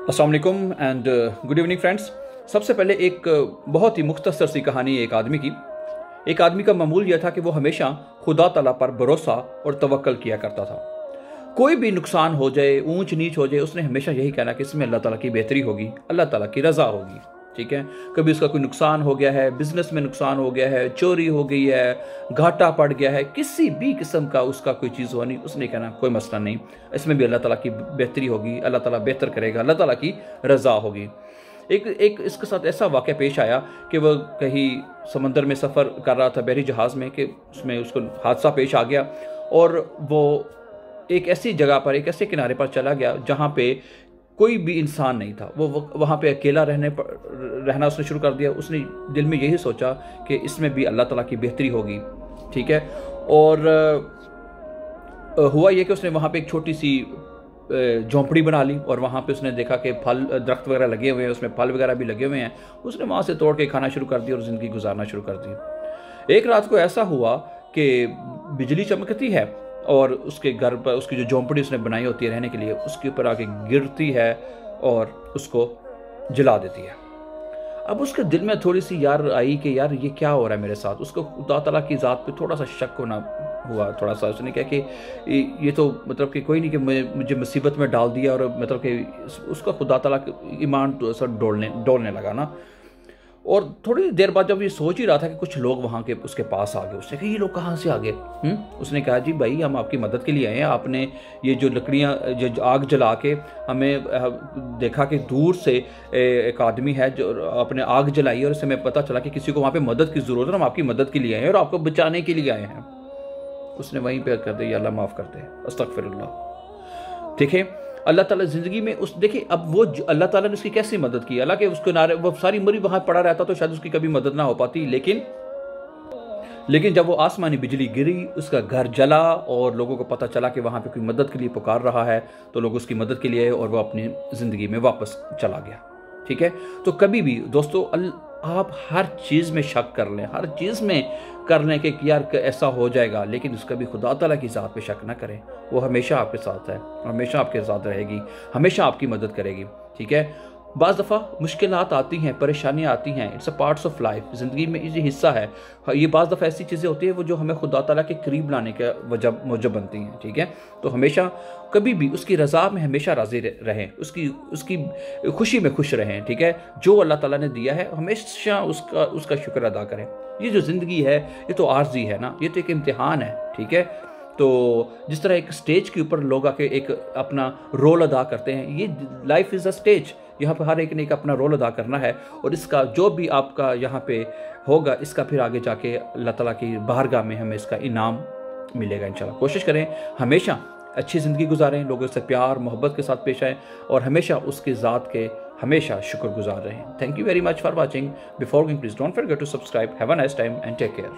अस्सलाम वालेकुम and good evening friends. सबसे पहले एक बहुत ही मुख्तसर सी कहानी एक आदमी का मामूल यह था कि वो हमेशा खुदा ताला पर भरोसा और तवक्कल किया करता था। कोई भी नुकसान हो जाए, ऊंच नीच हो जाए, उसने हमेशा यही कहना कि इसमें अल्लाह ताला की बेहतरी होगी, अल्लाह ताला की रज़ा होगी। ठीक है, कभी उसका कोई नुकसान हो गया है, बिजनेस में नुकसान हो गया है, चोरी हो गई है, घाटा पड़ गया है, किसी भी किस्म का उसका कोई चीज़ हो नहीं, उसने कहना कोई मसला नहीं, इसमें भी अल्लाह ताला की बेहतरी होगी, अल्लाह ताला बेहतर करेगा, अल्लाह ताला की रज़ा होगी। एक इसके साथ ऐसा वाक़या पेश आया कि वह कहीं समंदर में सफ़र कर रहा था बहरी जहाज़ में, कि उसमें उसको हादसा पेश आ गया और वो एक ऐसी जगह पर, एक ऐसे किनारे पर चला गया जहाँ पे कोई भी इंसान नहीं था। वो वहाँ पे अकेला रहना उसने शुरू कर दिया। उसने दिल में यही सोचा कि इसमें भी अल्लाह ताला की बेहतरी होगी। ठीक है, और हुआ ये कि उसने वहाँ पे एक छोटी सी झोंपड़ी बना ली और वहाँ पे उसने देखा कि फल दरख्त वगैरह लगे हुए हैं, उसमें फल वगैरह भी लगे हुए हैं। उसने वहाँ से तोड़ के खाना शुरू कर दिया और ज़िंदगी गुजारना शुरू कर दी। एक रात को ऐसा हुआ कि बिजली चमकती है और उसके घर पर, उसकी जो झोंपड़ी उसने बनाई होती है रहने के लिए, उसके ऊपर आके गिरती है और उसको जला देती है। अब उसके दिल में थोड़ी सी यार आई कि यार ये क्या हो रहा है मेरे साथ। उसको खुदा ताला की ज़ात पे थोड़ा सा शक होना हुआ, थोड़ा सा। उसने कहा कि ये तो मतलब कि कोई नहीं कि मुझे मुसीबत में डाल दिया, और मतलब कि उसका खुदा ताला ईमान तो सब डोलने लगा ना। और थोड़ी देर बाद जब ये सोच ही रहा था कि कुछ लोग वहाँ के उसके पास आ गए, उसने कहा ये लोग कहाँ से आ गए? उसने कहा जी भाई, हम आपकी मदद के लिए आए हैं। आपने ये जो लकड़ियाँ, जो आग जला के हमें देखा कि दूर से एक आदमी है जो आपने आग जलाई, और इससे हमें पता चला कि किसी को वहाँ पे मदद की ज़रूरत है, हम आपकी मदद के लिए आए हैं और आपको बचाने के लिए आए हैं। उसने वहीं पर कर दे, अल्लाह माफ़ कर दे, अस्तगफिरुल्लाह। देखें अल्लाह ताला ज़िंदगी में देखिए अब वो अल्लाह ताला ने उसकी कैसे मदद की। हालांकि उसके नारे वो सारी उम्र वहाँ पड़ा रहता तो शायद उसकी कभी मदद ना हो पाती, लेकिन जब वो आसमानी बिजली गिरी, उसका घर जला और लोगों को पता चला कि वहाँ पे कोई मदद के लिए पुकार रहा है, तो लोग उसकी मदद के लिए आए और वो अपनी ज़िंदगी में वापस चला गया। ठीक है, तो कभी भी दोस्तों आप हर चीज़ में शक कर लें, हर चीज़ में कर लें कि यार ऐसा हो जाएगा, लेकिन उसका भी खुदा ताला की ज़ात पे शक ना करें। वो हमेशा आपके साथ है, हमेशा आपके साथ रहेगी, हमेशा आपकी मदद करेगी। ठीक है, बाज़ दफ़ा मुश्किलात आती हैं, परेशानियाँ आती हैं, it's a parts of life, ज़िंदगी में ये हिस्सा है। ये बाज़ दफ़ा ऐसी चीज़ें होती हैं वो जो हमें खुदा ताला के करीब लाने के वजह बनती हैं। ठीक है, तो हमेशा कभी भी उसकी रज़ा में हमेशा राज़ी रहें, उसकी खुशी में खुश रहें। ठीक है, जो अल्लाह ताला ने दिया है हमेशा उसका शुक्र अदा करें। ये जो ज़िंदगी है ये तो आर्जी है ना, ये तो एक इम्तिहान है। ठीक है, तो जिस तरह एक स्टेज के ऊपर लोग आके एक अपना रोल अदा करते हैं, ये लाइफ इज़ अ स्टेज, यहाँ पे हर एक ने एक अपना रोल अदा करना है, और इसका जो भी आपका यहाँ पे होगा, इसका फिर आगे जाके अल्लाह ताला की बारगाह में हमें इसका इनाम मिलेगा इंशाल्लाह। कोशिश करें हमेशा अच्छी ज़िंदगी गुजारें, लोगों से प्यार मोहब्बत के साथ पेश आएँ और हमेशा उसकी ज़ात के हमेशा शुक्रगुजार रहें। Thank you very much for watching. Before going please don't forget to subscribe. Have a nice time and take care.